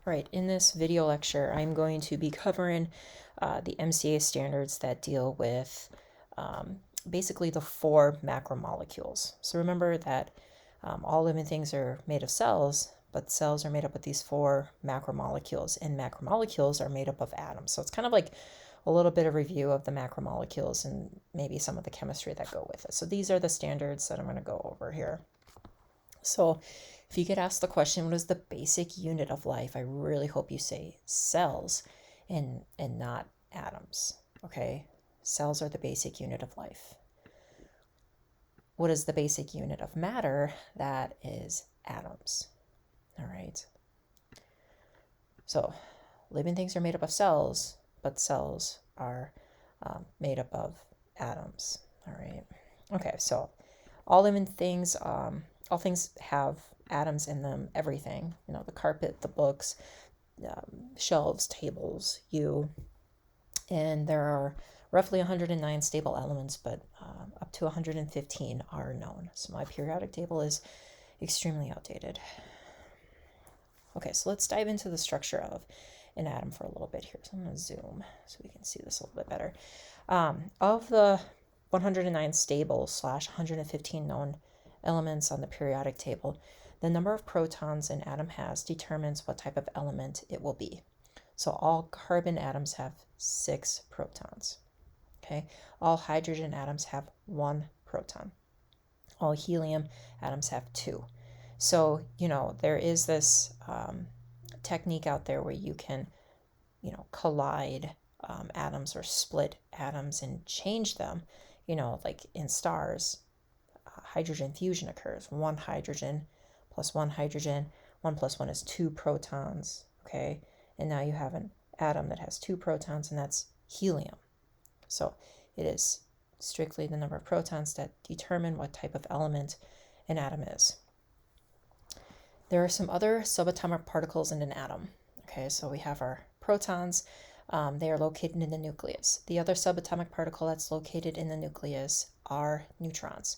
Right, in this video lecture, I'm going to be covering the MCA standards that deal with basically the 4 macromolecules. So remember that all living things are made of cells, but cells are made up of these 4 macromolecules, and macromolecules are made up of atoms. So it's kind of like a little bit of review of the macromolecules and maybe some of the chemistry that go with it. So these are the standards that I'm going to go over here. So if you get asked the question, what is the basic unit of life? I really hope you say cells and not atoms, okay? Cells are the basic unit of life. What is the basic unit of matter? That is atoms, all right? So living things are made up of cells, but cells are made up of atoms, all right? Okay, so all living things, all things have atoms in them, everything, you know, the carpet, the books, shelves, tables, you. And there are roughly 109 stable elements, but up to 115 are known. So my periodic table is extremely outdated. Okay, so let's dive into the structure of an atom for a little bit here. So I'm going to zoom so we can see this a little bit better. Of the 109 stable / 115 known elements on the periodic table, the number of protons an atom has determines what type of element it will be. So all carbon atoms have 6 protons. Okay, all hydrogen atoms have 1 proton. All helium atoms have 2. So, you know, there is this technique out there where you can, you know, collide atoms or split atoms and change them, you know, like in stars. Hydrogen fusion occurs. 1 hydrogen plus 1 hydrogen. 1 plus 1 is 2 protons, okay? And now you have an atom that has 2 protons, and that's helium. So it is strictly the number of protons that determine what type of element an atom is. There are some other subatomic particles in an atom. Okay, so we have our protons. They are located in the nucleus. The other subatomic particle that's located in the nucleus are neutrons.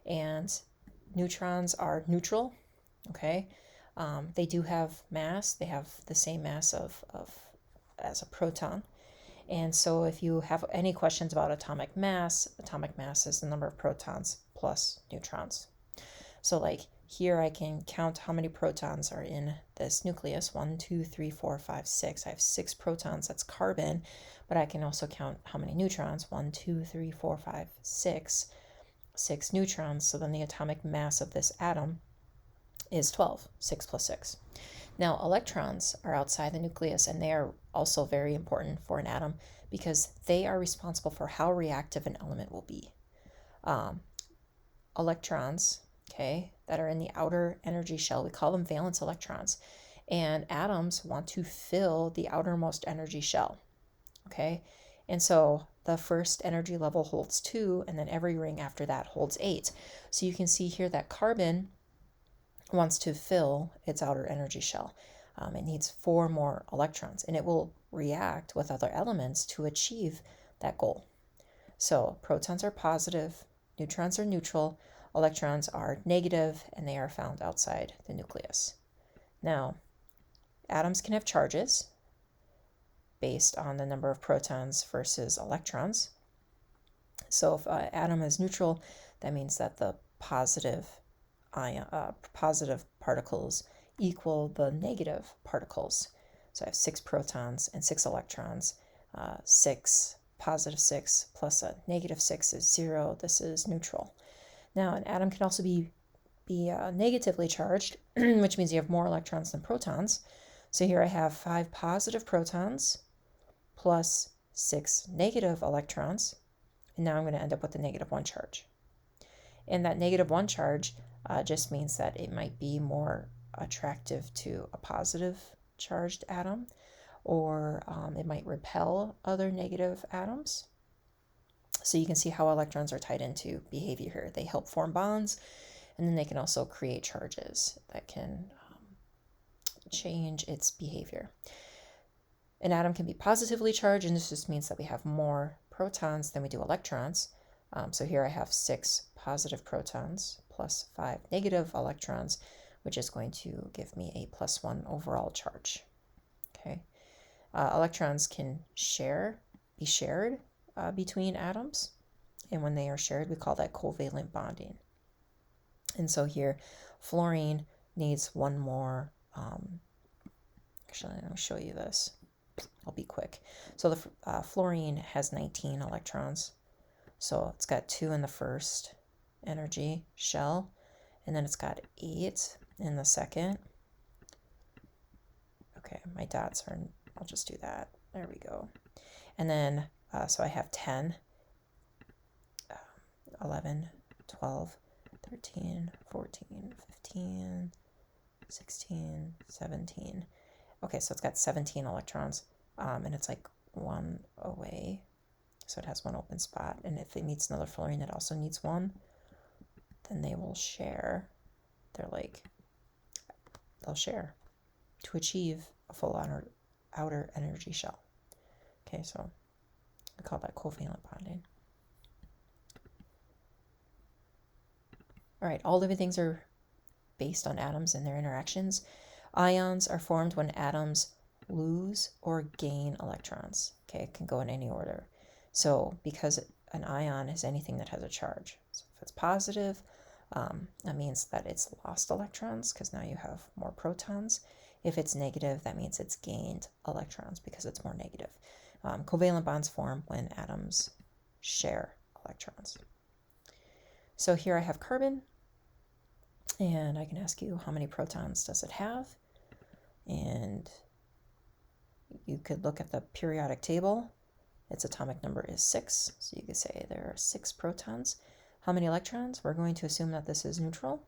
And neutrons are neutral, okay? They do have mass. They have the same mass as a proton. And so if you have any questions about atomic mass is the number of protons plus neutrons. So like here I can count how many protons are in this nucleus. 1, 2, 3, 4, 5, 6. I have 6 protons, that's carbon, but I can also count how many neutrons. 1, 2, 3, 4, 5, 6. 6 neutrons. So then the atomic mass of this atom is 12. 6 plus 6. Now electrons are outside the nucleus, and they are also very important for an atom because they are responsible for how reactive an element will be. Electrons, okay, that are in the outer energy shell, we call them valence electrons. And atoms want to fill the outermost energy shell, okay? And so the first energy level holds 2, and then every ring after that holds 8. So you can see here that carbon wants to fill its outer energy shell. It needs 4 more electrons, and it will react with other elements to achieve that goal. So protons are positive, neutrons are neutral, electrons are negative, and they are found outside the nucleus. Now, atoms can have charges based on the number of protons versus electrons. So if an atom is neutral, that means that the positive particles equal the negative particles. So I have 6 protons and 6 electrons. 6 positive 6 plus a negative 6 is 0. This is neutral. Now an atom can also be negatively charged, which means you have more electrons than protons. So here I have 5 positive protons plus 6 negative electrons, and now I'm going to end up with a -1 charge. And that -1 charge just means that it might be more attractive to a positive charged atom, or it might repel other negative atoms. So you can see how electrons are tied into behavior here. They help form bonds, and then they can also create charges that can change its behavior. An atom can be positively charged, and this just means that we have more protons than we do electrons. So here I have 6 positive protons plus 5 negative electrons, which is going to give me a +1 overall charge. Okay. Electrons can be shared between atoms. And when they are shared, we call that covalent bonding. And so here, fluorine needs one more. Actually, let me show you this. I'll be quick. So the fluorine has 19 electrons. So it's got 2 in the first energy shell, and then it's got 8 in the second. Okay, my dots are, I'll just do that. There we go. And then, so I have 10, 11, 12, 13, 14, 15, 16, 17. Okay, so it's got 17 electrons, and it's like 1 away. So it has 1 open spot. And if it meets another fluorine that also needs 1, then they will share. They'll share to achieve a full outer energy shell. Okay, so we call that covalent bonding. All right, all living things are based on atoms and their interactions. Ions are formed when atoms lose or gain electrons. Okay, it can go in any order. So because an ion is anything that has a charge. So if it's positive, that means that it's lost electrons because now you have more protons. If it's negative, that means it's gained electrons because it's more negative. Covalent bonds form when atoms share electrons. So here I have carbon, and I can ask you how many protons does it have? And you could look at the periodic table. Its atomic number is 6, so you could say there are 6 protons. How many electrons? We're going to assume that this is neutral,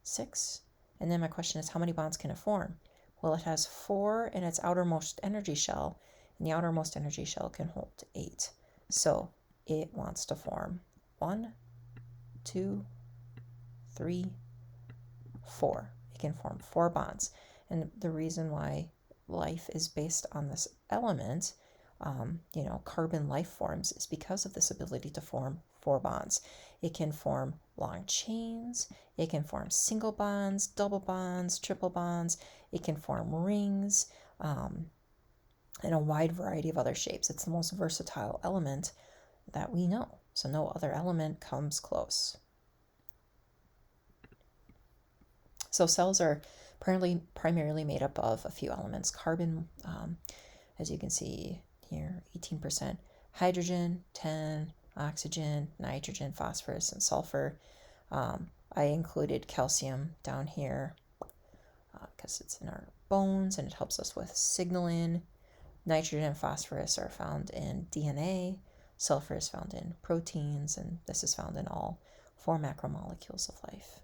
6. And then my question is, how many bonds can it form? Well, it has 4 in its outermost energy shell, and the outermost energy shell can hold 8. So it wants to form 1, 2, 3, 4. It can form 4 bonds. And the reason why life is based on this element, carbon life forms, is because of this ability to form 4 bonds. It can form long chains, it can form single bonds, double bonds, triple bonds, it can form rings, and a wide variety of other shapes. It's the most versatile element that we know. So no other element comes close. So cells are primarily made up of a few elements. Carbon, as you can see here, 18%. Hydrogen, 10. Oxygen, nitrogen, phosphorus, and sulfur. I included calcium down here because it's in our bones and it helps us with signaling. Nitrogen and phosphorus are found in DNA. Sulfur is found in proteins, and this is found in all 4 macromolecules of life.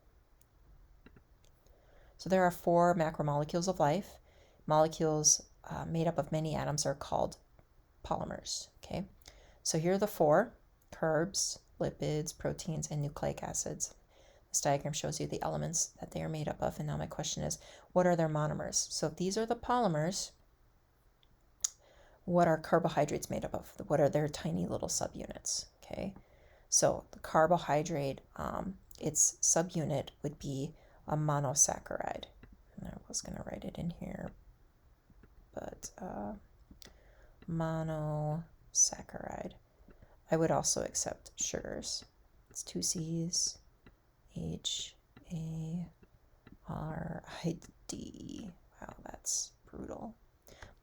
So there are 4 macromolecules of life. Molecules made up of many atoms are called polymers. Okay, so here are the 4: carbs, lipids, proteins, and nucleic acids. This diagram shows you the elements that they are made up of. And now my question is, what are their monomers? So if these are the polymers, what are carbohydrates made up of? What are their tiny little subunits? Okay, so the carbohydrate, its subunit would be a monosaccharide. And I was going to write it in here, but monosaccharide. I would also accept sugars. It's 2 C's, H-A-R-I-D. Wow, that's brutal.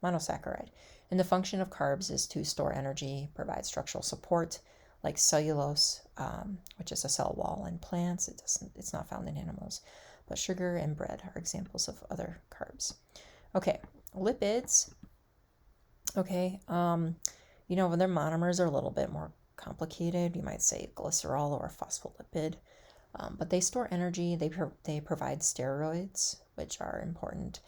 Monosaccharide. And the function of carbs is to store energy, provide structural support, like cellulose, which is a cell wall in plants. It's not found in animals. But sugar and bread are examples of other carbs. Okay, lipids. Okay, their monomers are a little bit more complicated. You might say glycerol or phospholipid, but they store energy. They provide steroids, which are important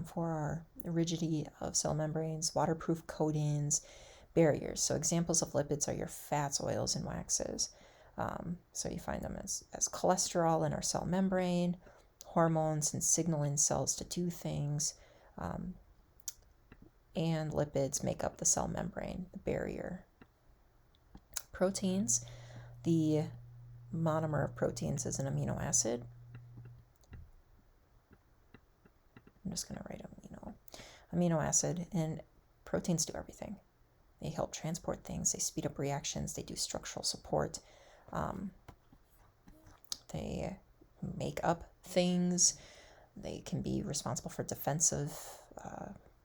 for our rigidity of cell membranes, waterproof coatings, barriers. So examples of lipids are your fats, oils, and waxes. So you find them as cholesterol in our cell membrane, hormones and signaling cells to do things, and lipids make up the cell membrane, the barrier. Proteins, the monomer of proteins is an amino acid. I'm just going to write amino. amino acid, and proteins do everything. They help transport things, they speed up reactions, they do structural support, they make up things, they can be responsible for defensive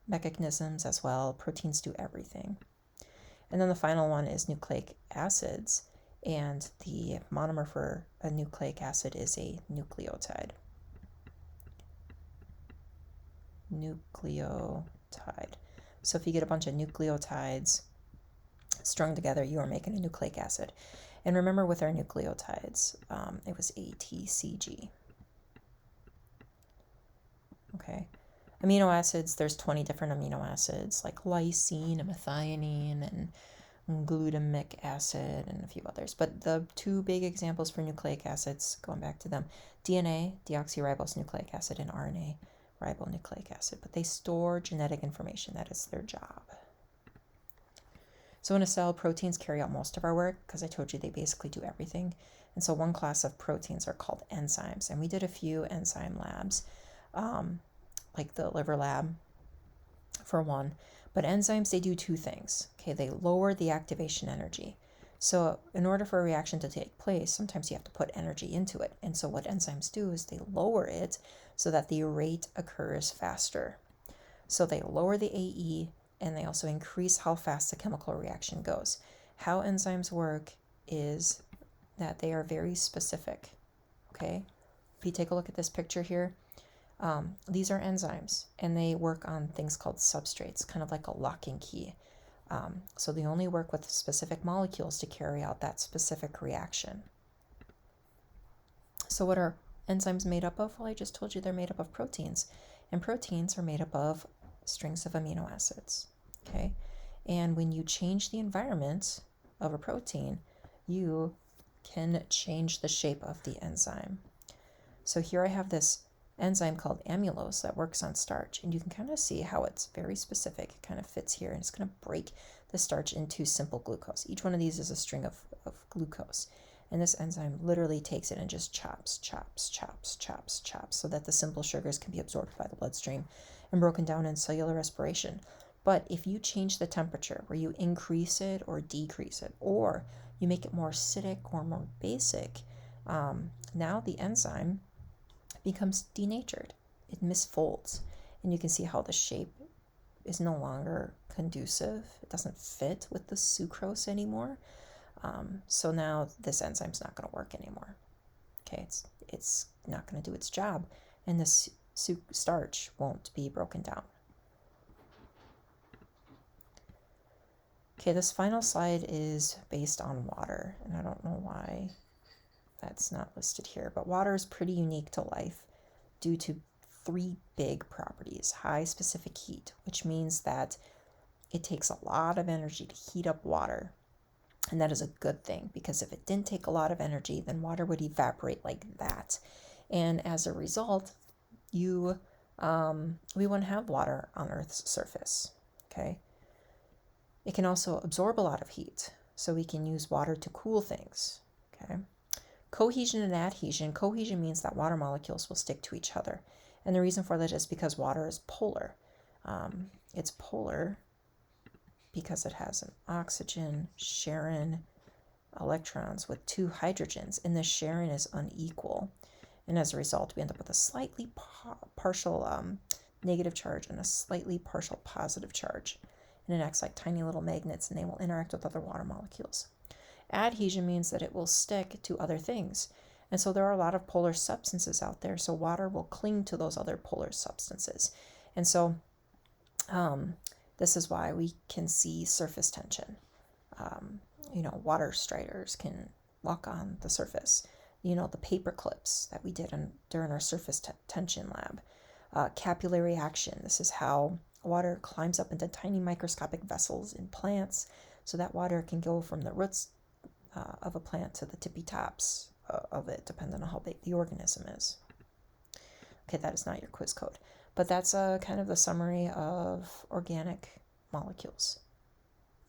mechanisms as well. Proteins do everything. And then the final one is nucleic acids, and the monomer for a nucleic acid is a nucleotide. Nucleotide. So if you get a bunch of nucleotides strung together, you are making a nucleic acid. And remember with our nucleotides, it was ATCG. Okay. Amino acids, there's 20 different amino acids like lysine and methionine and glutamic acid and a few others. But the two big examples for nucleic acids, going back to them, DNA, deoxyribonucleic acid, and RNA, ribonucleic acid. But they store genetic information. That is their job. So in a cell, proteins carry out most of our work because I told you they basically do everything. And so one class of proteins are called enzymes. And we did a few enzyme labs, like the liver lab for one. But enzymes, they do two things. Okay, they lower the activation energy. So in order for a reaction to take place, sometimes you have to put energy into it. And so what enzymes do is they lower it so that the rate occurs faster. So they lower the AE, and they also increase how fast the chemical reaction goes. How enzymes work is that they are very specific, okay? If you take a look at this picture here, these are enzymes, and they work on things called substrates, kind of like a lock and key. So they only work with specific molecules to carry out that specific reaction. So what are enzymes made up of? Well, I just told you they're made up of proteins, and proteins are made up of strings of amino acids, okay? And when you change the environment of a protein, you can change the shape of the enzyme. So here I have this enzyme called amylose that works on starch, and you can kind of see how it's very specific. It kind of fits here, and it's going to break the starch into simple glucose. Each one of these is a string of glucose, and this enzyme literally takes it and just chops so that the simple sugars can be absorbed by the bloodstream and broken down in cellular respiration. But if you change the temperature, where you increase it or decrease it, or you make it more acidic or more basic, now the enzyme becomes denatured. It misfolds, and you can see how the shape is no longer conducive. It doesn't fit with the sucrose anymore. So now this enzyme's not going to work anymore. Okay, it's not going to do its job, and this starch won't be broken down. Okay, this final slide is based on water, and I don't know why that's not listed here, but water is pretty unique to life due to three big properties. High specific heat, which means that it takes a lot of energy to heat up water. And that is a good thing, because if it didn't take a lot of energy, then water would evaporate like that. And as a result, we wouldn't have water on Earth's surface, okay? It can also absorb a lot of heat, so we can use water to cool things, okay? Cohesion and adhesion. Cohesion means that water molecules will stick to each other. And the reason for that is because water is polar. It's polar because it has an oxygen sharing electrons with two hydrogens, and the sharing is unequal. And as a result, we end up with a slightly partial negative charge and a slightly partial positive charge. And it acts like tiny little magnets, and they will interact with other water molecules. Adhesion means that it will stick to other things. And so there are a lot of polar substances out there, so water will cling to those other polar substances. And so this is why we can see surface tension. Water striders can walk on the surface. The paper clips that we did during our surface tension lab. Capillary action. This is how water climbs up into tiny microscopic vessels in plants, so that water can go from the roots of a plant to the tippy tops of it, depending on how big the organism is. Okay, that is not your quiz code, but that's kind of the summary of organic molecules.